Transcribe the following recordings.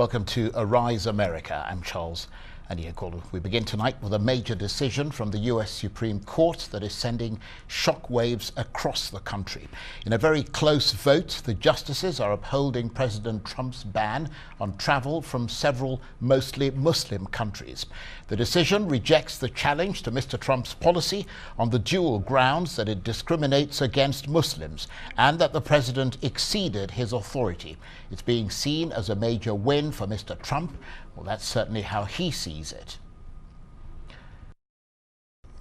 Welcome to Arise America. I'm Charles Aniakolu. We begin tonight with a major decision from the US Supreme Court that is sending shockwaves across the country. In a very close vote, the justices are upholding President Trump's ban on travel from several mostly Muslim countries. The decision rejects the challenge to Mr. Trump's policy on the dual grounds that it discriminates against Muslims and that the president exceeded his authority. It's being seen as a major win for Mr. Trump. Well, that's certainly how he sees it.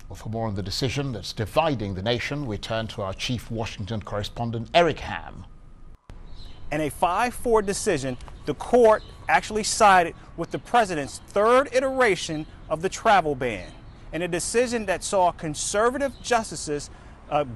Well, for more on the decision that's dividing the nation, we turn to our chief Washington correspondent, Eric Ham. In a 5-4 decision, the court actually sided with the president's third iteration of the travel ban, in a decision that saw conservative justices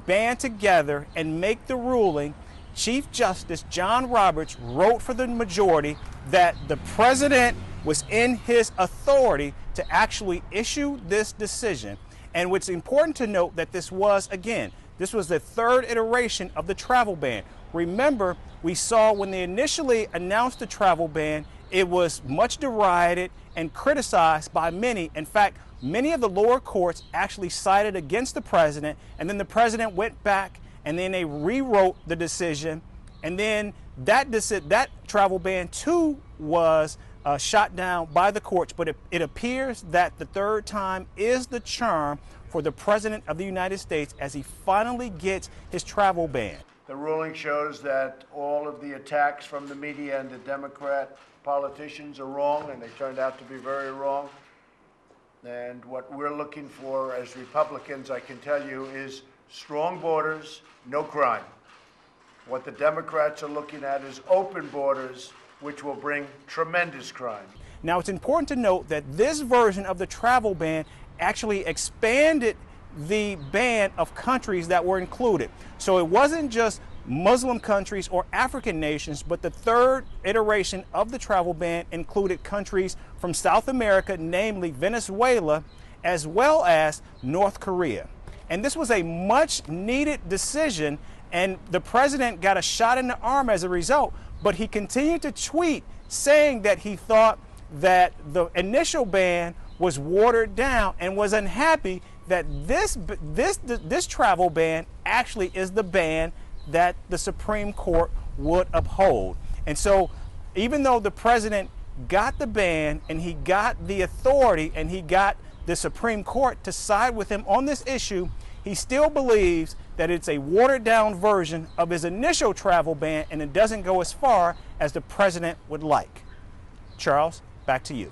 band together and make the ruling. Chief Justice John Roberts wrote for the majority that the president was in his authority to actually issue this decision. And what's important to note that this was the third iteration of the travel ban. Remember, we saw when they initially announced the travel ban, it was much derided and criticized by many. In fact, many of the lower courts actually sided against the president, and then the president went back and then they rewrote the decision, and then that travel ban too was shot down by the courts. But it appears that the third time is the charm for the President of the United States as he finally gets his travel ban. The ruling shows that all of the attacks from the media and the Democrat politicians are wrong, and they turned out to be very wrong. And what we're looking for as Republicans, I can tell you, is strong borders, no crime. What the Democrats are looking at is open borders, which will bring tremendous crime. Now, it's important to note that this version of the travel ban actually expanded the ban of countries that were included. So it wasn't just Muslim countries or African nations, but the third iteration of the travel ban included countries from South America, namely Venezuela, as well as North Korea. And this was a much needed decision, and the president got a shot in the arm as a result, but he continued to tweet saying that he thought that the initial ban was watered down and was unhappy that this travel ban actually is the ban that the Supreme Court would uphold. And so even though the president got the ban and he got the authority and he got the Supreme Court to side with him on this issue, he still believes that it's a watered down version of his initial travel ban, and it doesn't go as far as the president would like. Charles, back to you.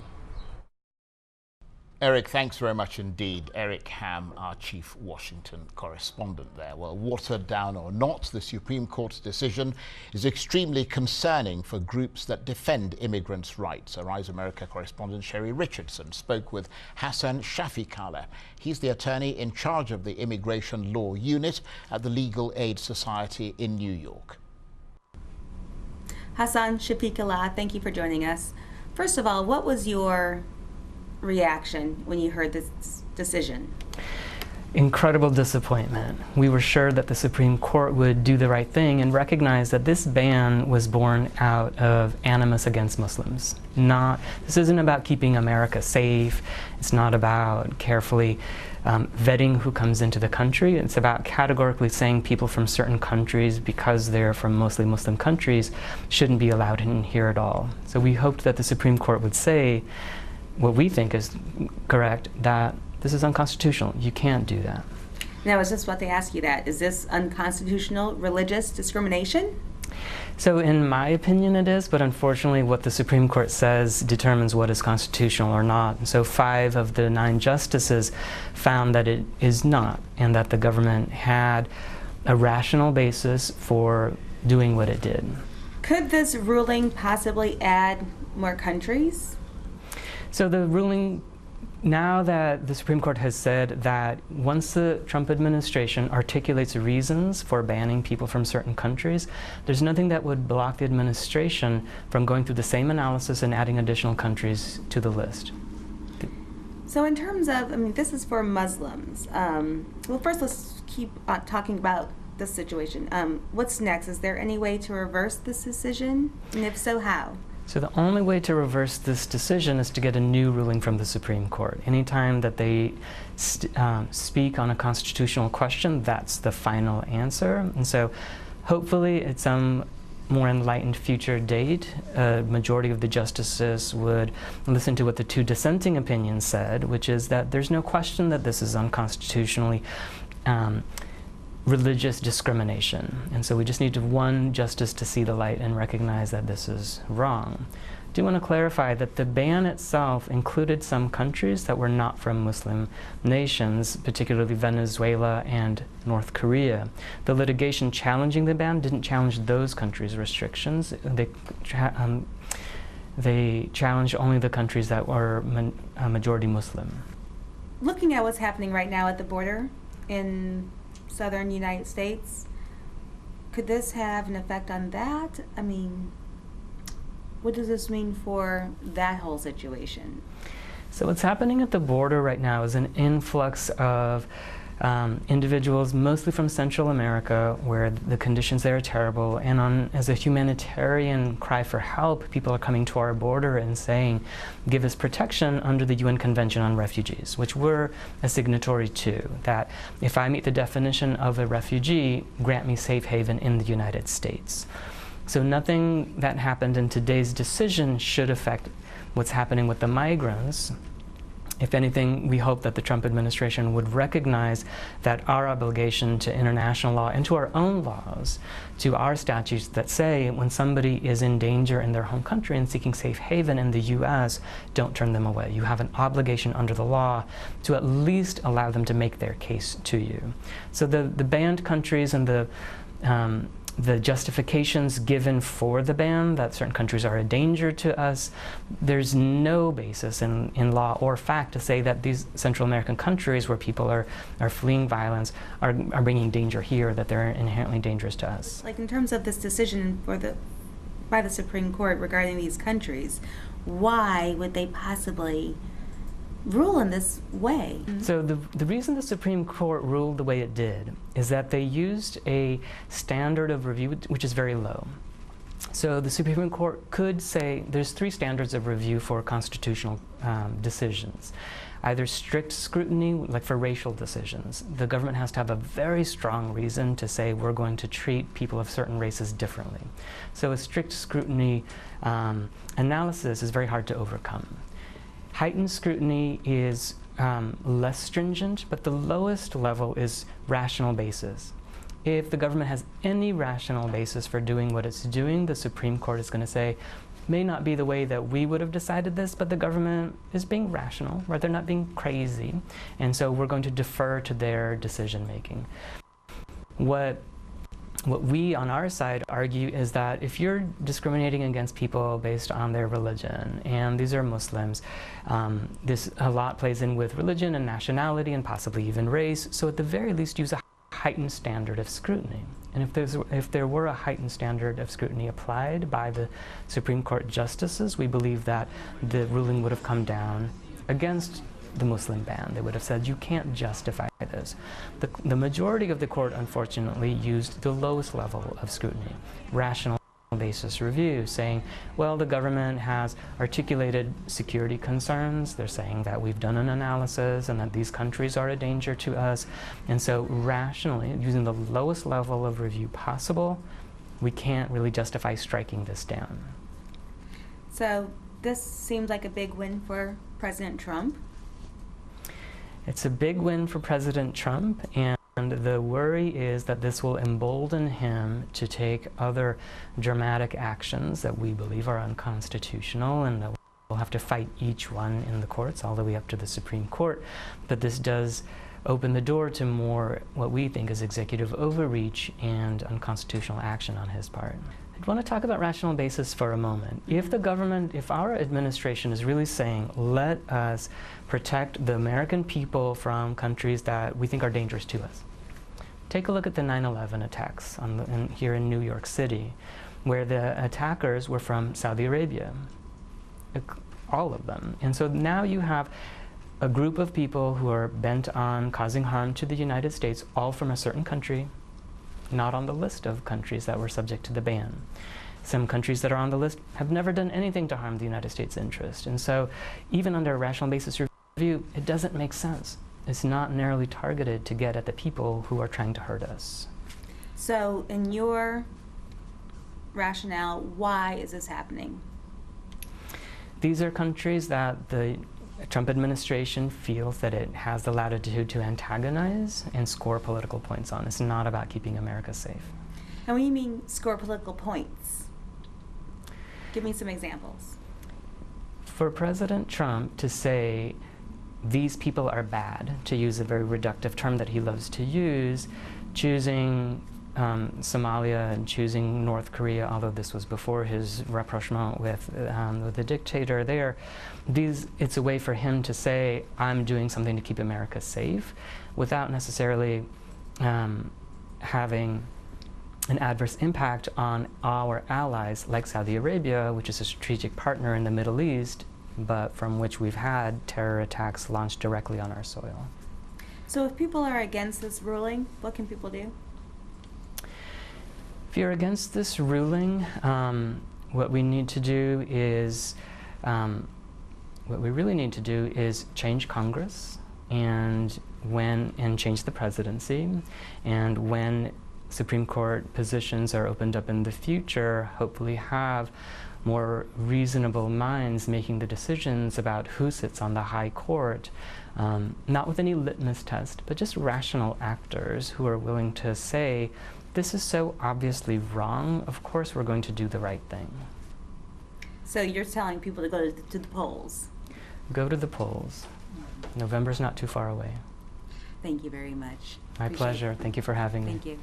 Eric, thanks very much indeed. Eric Ham, our chief Washington correspondent there. Well, watered down or not, the Supreme Court's decision is extremely concerning for groups that defend immigrants' rights. Arise America correspondent Sheri Richardson spoke with Hasan Shafiqullah. He's the attorney in charge of the Immigration Law Unit at the Legal Aid Society in New York. Hasan Shafiqullah, thank you for joining us. First of all, what was your reaction when you heard this decision? Incredible disappointment. We were sure that the Supreme Court would do the right thing and recognize that this ban was born out of animus against Muslims. This isn't about keeping America safe. It's not about carefully vetting who comes into the country. It's about categorically saying people from certain countries, because they're from mostly Muslim countries, shouldn't be allowed in here at all. So we hoped that the Supreme Court would say what we think is correct, that this is unconstitutional. You can't do that. Now, I was just about to ask you that. Is this unconstitutional religious discrimination? So in my opinion it is, but unfortunately what the Supreme Court says determines what is constitutional or not. And so 5 of the 9 justices found that it is not, and that the government had a rational basis for doing what it did. Could this ruling possibly add more countries? So the ruling, now that the Supreme Court has said that once the Trump administration articulates reasons for banning people from certain countries, there's nothing that would block the administration from going through the same analysis and adding additional countries to the list. So in terms of, this is for Muslims. Well, first let's keep talking about this situation. What's next? Is there any way to reverse this decision? And if so, how? So the only way to reverse this decision is to get a new ruling from the Supreme Court. Anytime that they speak on a constitutional question, that's the final answer. And so hopefully at some more enlightened future date, a majority of the justices would listen to what the two dissenting opinions said, which is that there's no question that this is unconstitutionally religious discrimination. And so we just need one justice to see the light and recognize that this is wrong. I do want to clarify that the ban itself included some countries that were not from Muslim nations, particularly Venezuela and North Korea. The litigation challenging the ban didn't challenge those countries' restrictions. They challenged only the countries that were majority Muslim. Looking at what's happening right now at the border in southern United States, could this have an effect on that? I mean, what does this mean for that whole situation? So what's happening at the border right now is an influx of individuals, mostly from Central America, where the conditions there are terrible, and as a humanitarian cry for help, people are coming to our border and saying, give us protection under the UN Convention on Refugees, which we're a signatory to, that if I meet the definition of a refugee, grant me safe haven in the United States. So nothing that happened in today's decision should affect what's happening with the migrants. If anything, we hope that the Trump administration would recognize that our obligation to international law and to our own laws, to our statutes that say when somebody is in danger in their home country and seeking safe haven in the U.S., don't turn them away. You have an obligation under the law to at least allow them to make their case to you. So the banned countries and the justifications given for the ban, that certain countries are a danger to us, there's no basis in law or fact to say that these Central American countries where people are fleeing violence are bringing danger here, that they're inherently dangerous to us. Like in terms of this decision by the Supreme Court regarding these countries, why would they possibly rule in this way? So the reason the Supreme Court ruled the way it did is that they used a standard of review which is very low. So the Supreme Court could say there's three standards of review for constitutional decisions. Either strict scrutiny, like for racial decisions. The government has to have a very strong reason to say we're going to treat people of certain races differently. So a strict scrutiny analysis is very hard to overcome. Heightened scrutiny is less stringent, but the lowest level is rational basis. If the government has any rational basis for doing what it's doing, the Supreme Court is going to say, may not be the way that we would have decided this, but the government is being rational, right? They're not being crazy, and so we're going to defer to their decision making. What we on our side argue is that if you're discriminating against people based on their religion, and these are Muslims, this a lot plays in with religion and nationality and possibly even race, so at the very least use a heightened standard of scrutiny. And if there were a heightened standard of scrutiny applied by the Supreme Court justices, we believe that the ruling would have come down against the Muslim ban. They would have said, you can't justify this. The majority of the court, unfortunately, used the lowest level of scrutiny, rational basis review, saying, well, the government has articulated security concerns. They're saying that we've done an analysis and that these countries are a danger to us. And so rationally, using the lowest level of review possible, we can't really justify striking this down. So this seems like a big win for President Trump. It's a big win for President Trump, and the worry is that this will embolden him to take other dramatic actions that we believe are unconstitutional, and that we'll have to fight each one in the courts all the way up to the Supreme Court. But this does open the door to more what we think is executive overreach and unconstitutional action on his part. I want to talk about rational basis for a moment. If our administration is really saying, let us protect the American people from countries that we think are dangerous to us. Take a look at the 9/11 attacks here in New York City, where the attackers were from Saudi Arabia, all of them. And so now you have a group of people who are bent on causing harm to the United States, all from a certain country, not on the list of countries that were subject to the ban. Some countries that are on the list have never done anything to harm the United States' interest. And so even under a rational basis review, it doesn't make sense. It's not narrowly targeted to get at the people who are trying to hurt us. So in your rationale, why is this happening? These are countries that the Trump administration feels that it has the latitude to antagonize and score political points on. It's not about keeping America safe. And when you mean score political points, give me some examples. For President Trump to say these people are bad, to use a very reductive term that he loves to use, choosing Somalia and choosing North Korea, although this was before his rapprochement with the dictator there, it's a way for him to say, I'm doing something to keep America safe, without necessarily having an adverse impact on our allies like Saudi Arabia, which is a strategic partner in the Middle East, but from which we've had terror attacks launched directly on our soil. So if people are against this ruling, what can people do? If you're against this ruling, what we need to do is, what we really need to do is change Congress and change the presidency, and when Supreme Court positions are opened up in the future, hopefully have more reasonable minds making the decisions about who sits on the high court, not with any litmus test, but just rational actors who are willing to say, this is so obviously wrong, of course we're going to do the right thing. So you're telling people to go to the polls? Go to the polls. November's not too far away. Thank you very much. My Appreciate pleasure. it. Thank you for having me. Thank you.